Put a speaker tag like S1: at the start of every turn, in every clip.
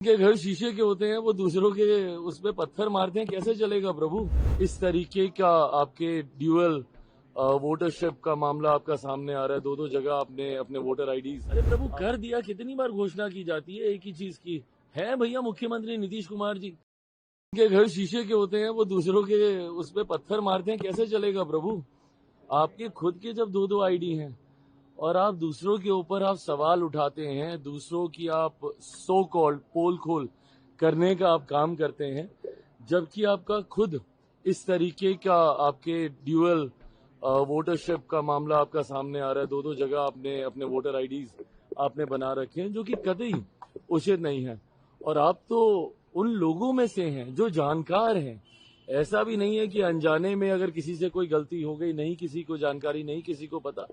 S1: के घर शीशे के होते हैं, वो दूसरों के उस पे पत्थर मारते हैं, कैसे चलेगा प्रभु। इस तरीके का आपके ड्यूअल वोटरशिप का मामला आपका सामने आ रहा है। दो जगह आपने अपने वोटर आईडीज, अरे प्रभु कर दिया। कितनी बार घोषणा की जाती है एक ही चीज की। है भैया मुख्यमंत्री नीतीश कुमार जी के घर शीशे के होते हैं, वो दूसरों के उस पे पत्थर मारते हैं, कैसे चलेगा प्रभु। आपके खुद के जब दो आईडी हैं और आप दूसरों के ऊपर आप सवाल उठाते हैं, दूसरों की आप सो कॉल्ड पोल खोल करने का आप काम करते हैं, जबकि आपका खुद इस तरीके का आपके ड्यूअल वोटरशिप का मामला आपका सामने आ रहा है। दो जगह आपने अपने वोटर आईडीज आपने बना रखे हैं, जो कि कतई उचित नहीं है। और आप तो उन लोगों में से हैं जो जानकार हैं। ऐसा भी नहीं है कि अनजाने में अगर किसी से कोई गलती हो गई, नहीं किसी को जानकारी, नहीं किसी को पता,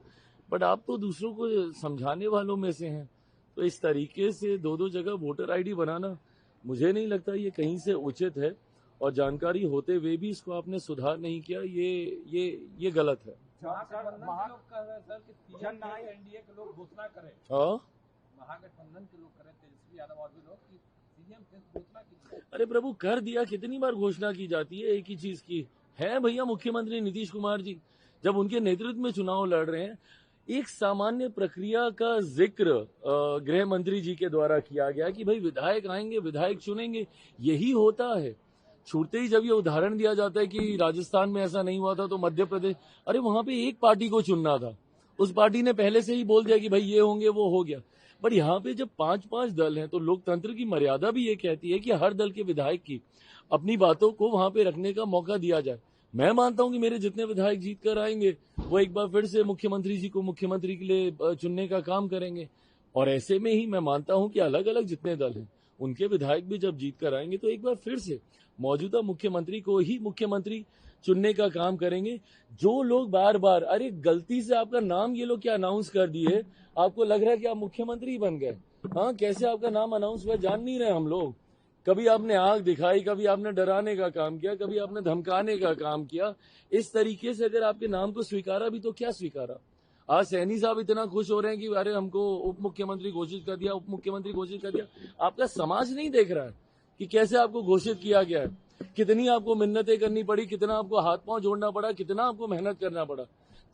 S1: बट आप तो दूसरों को समझाने वालों में से हैं। तो इस तरीके से दो जगह वोटर आईडी बनाना मुझे नहीं लगता ये कहीं से उचित है। और जानकारी होते हुए भी इसको आपने सुधार नहीं किया, ये गलत है।
S2: एनडीए के लोग घोषणा करें, महागठबंधन के लोग करें, तेजस्वी यादव और भी लोग की सीएम घोषणा कीजिए।
S1: अरे प्रभु कर दिया। कितनी बार घोषणा की जाती है एक ही चीज की। है भैया मुख्यमंत्री नीतीश कुमार जी जब उनके नेतृत्व में चुनाव लड़ रहे हैं, एक सामान्य प्रक्रिया का जिक्र गृह मंत्री जी के द्वारा किया गया कि भाई विधायक आएंगे, विधायक चुनेंगे, यही होता है। छूटते ही जब ये उदाहरण दिया जाता है कि राजस्थान में ऐसा नहीं हुआ था तो मध्य प्रदेश, अरे वहां पे एक पार्टी को चुनना था, उस पार्टी ने पहले से ही बोल दिया कि भाई ये होंगे, वो हो गया। बट यहाँ पे जब 5-5 दल हैं तो लोकतंत्र की मर्यादा भी ये कहती है कि हर दल के विधायक की अपनी बातों को वहां पे रखने का मौका दिया जाए। मैं मानता हूं कि मेरे जितने विधायक जीत कर आएंगे वो एक बार फिर से मुख्यमंत्री जी को मुख्यमंत्री के लिए चुनने का काम करेंगे। और ऐसे में ही मैं मानता हूं कि अलग अलग जितने दल हैं उनके विधायक भी जब जीत कर आएंगे तो एक बार फिर से मौजूदा मुख्यमंत्री को ही मुख्यमंत्री चुनने का काम करेंगे। जो लोग बार बार, अरे गलती से आपका नाम ये लोग क्या अनाउंस कर दिए, आपको लग रहा है कि आप मुख्यमंत्री बन गए। हाँ, कैसे आपका नाम अनाउंस हुआ जान नहीं रहे हम लोग। कभी आपने आग दिखाई, कभी आपने डराने का काम किया, कभी आपने धमकाने का काम किया। इस तरीके से अगर आपके नाम को स्वीकारा भी तो क्या स्वीकारा। आज सैनी साहब इतना खुश हो रहे हैं कि अरे हमको उप मुख्यमंत्री घोषित कर दिया, उप मुख्यमंत्री घोषित कर दिया। आपका समाज नहीं देख रहा है कि कैसे आपको घोषित किया गया है, कितनी आपको मिन्नतें करनी पड़ी, कितना आपको हाथ पांव जोड़ना पड़ा, कितना आपको मेहनत करना पड़ा,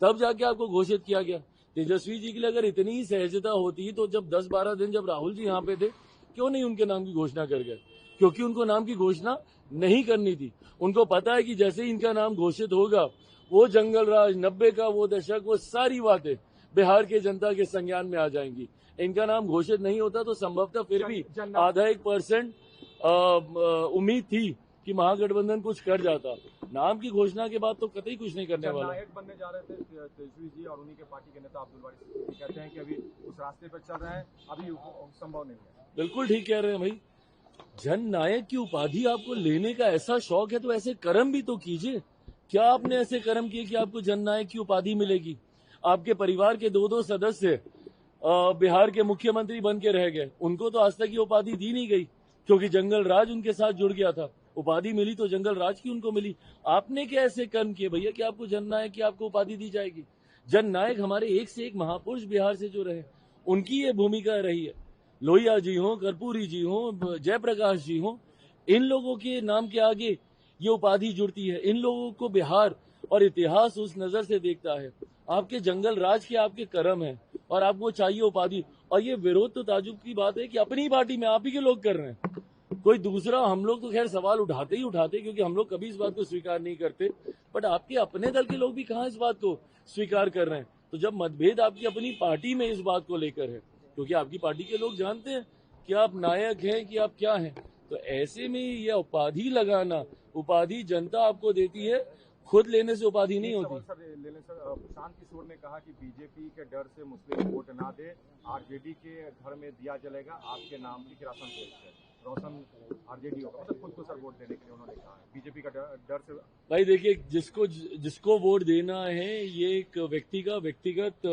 S1: तब जाके आपको घोषित किया गया। तेजस्वी जी के लिए अगर इतनी ही सहजता होती तो जब 10-12 दिन जब राहुल जी यहाँ पे थे, क्यों नहीं उनके नाम की घोषणा कर गए। क्योंकि उनको नाम की घोषणा नहीं करनी थी। उनको पता है कि जैसे ही इनका नाम घोषित होगा, वो जंगल राज 90 का वो दशक, वो सारी बातें बिहार के जनता के संज्ञान में आ जाएंगी। इनका नाम घोषित नहीं होता तो संभवतः फिर भी आधा 1% उम्मीद थी कि महागठबंधन कुछ कर जाता। नाम की घोषणा के बाद तो कतई कुछ नहीं करने वाला।
S2: नायक बनने जा रहे थे तेजस्वी जी और उन्हीं के पार्टी के नेता अब्दुल बारी कहते हैं कि अभी उस रास्ते पर चल रहे हैं, अभी संभव नहीं है।
S1: बिल्कुल ठीक कह रहे हैं भाई। जन नायक की उपाधि आपको लेने का ऐसा शौक है तो ऐसे कर्म भी तो कीजिए। क्या आपने ऐसे कर्म किए कि आपको जन नायक की उपाधि मिलेगी। आपके परिवार के दो सदस्य बिहार के मुख्यमंत्री बन के रह गए, उनको तो आज तक ये उपाधि दी नहीं गई क्योंकि जंगल राज उनके साथ जुड़ गया था। उपाधि मिली तो जंगल राज की उनको मिली। आपने क्या ऐसे कर्म किए भैया कि आपको जन नायक की आपको उपाधि दी जाएगी। जन नायक हमारे एक से एक महापुरुष बिहार से जो रहे, उनकी ये भूमिका रही है। लोहिया जी हो, कर्पूरी जी हो, जयप्रकाश जी हो, इन लोगों के नाम के आगे ये उपाधि जुड़ती है। इन लोगों को बिहार और इतिहास उस नजर से देखता है। आपके जंगल राज के आपके कर्म है और आपको चाहिए उपाधि। और ये विरोध तो ताजुब की बात है कि अपनी पार्टी में आप ही के लोग कर रहे हैं। कोई दूसरा, हम लोग तो खैर सवाल उठाते ही उठाते क्योंकि हम लोग कभी इस बात को स्वीकार नहीं करते, बट आपके अपने दल के लोग भी कहाँ इस बात को स्वीकार कर रहे हैं। तो जब मतभेद आपकी अपनी पार्टी में इस बात को लेकर है, क्योंकि आपकी पार्टी के लोग जानते हैं कि आप नायक हैं कि आप क्या हैं, तो ऐसे में यह उपाधि लगाना, उपाधि जनता आपको देती है, खुद लेने से उपाधि नहीं होती।
S2: प्रशांत किशोर ने कहा कि बीजेपी के डर से मुस्लिम वोट ना दे, आरजेडी के घर में दिया जलेगा आपके नाम की किरासन से रोशन आरजेडी होगा, मतलब खुद को सर वोट देने के लिए उन्होंने कहा है बीजेपी का डर से।
S1: भाई देखिए, जिसको वोट देना है ये एक व्यक्तिगत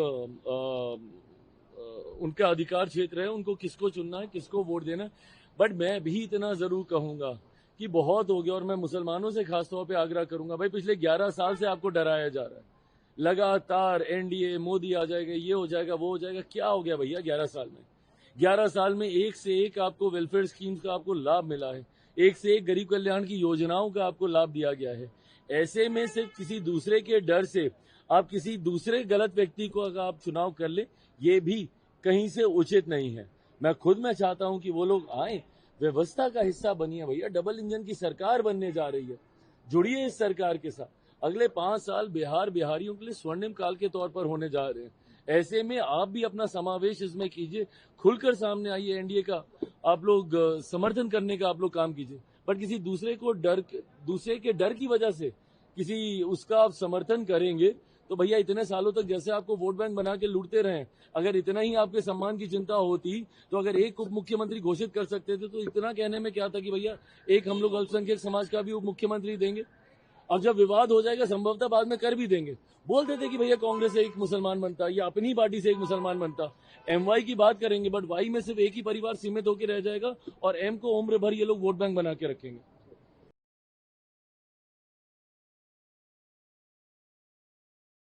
S1: उनका अधिकार क्षेत्र है, उनको किसको चुनना है, किसको वोट देना है। बट मैं भी इतना जरूर कहूंगा कि बहुत हो गया, और मैं मुसलमानों से खासतौर पे आग्रह करूंगा, भाई पिछले 11 साल से आपको डराया जा रहा है लगातार, एनडीए मोदी आ जाएगा, ये हो जाएगा, वो हो जाएगा। क्या हो गया भैया 11 साल में? 11 साल में एक से एक आपको वेलफेयर स्कीम्स का आपको लाभ मिला है, एक से एक गरीब कल्याण की योजनाओं का आपको लाभ दिया गया है। ऐसे में सिर्फ किसी दूसरे के डर से आप किसी दूसरे गलत व्यक्ति को अगर आप चुनाव कर ले, ये भी कहीं से उचित नहीं है। मैं चाहता हूं कि वो लोग आए, व्यवस्था का हिस्सा बनिए भैया। डबल इंजन की सरकार बनने जा रही है, जुड़िए इस सरकार के साथ। अगले 5 साल बिहारियों के लिए स्वर्णिम काल के तौर पर होने जा रहे हैं। ऐसे में आप भी अपना समावेश इसमें कीजिए, खुलकर सामने आइए, एनडीए का आप लोग समर्थन करने का आप लोग काम कीजिए। बट किसी दूसरे के डर की वजह से किसी उसका आप समर्थन करेंगे तो भैया इतने सालों तक जैसे आपको वोट बैंक बना के लूटते रहे, अगर इतना ही आपके सम्मान की चिंता होती तो अगर एक उप मुख्यमंत्री घोषित कर सकते थे तो इतना कहने में क्या था कि भैया एक हम लोग अल्पसंख्यक समाज का भी उप मुख्यमंत्री देंगे। अब जब विवाद हो जाएगा संभवतः बाद में कर भी देंगे। बोल देते कि भैया कांग्रेस से एक मुसलमान बनता या अपनी पार्टी से एक मुसलमान बनता। एमवाई की बात करेंगे बट वाई में सिर्फ एक ही परिवार सीमित होकर रह जाएगा और एम को उम्र भर ये लोग वोट बैंक बना के रखेंगे।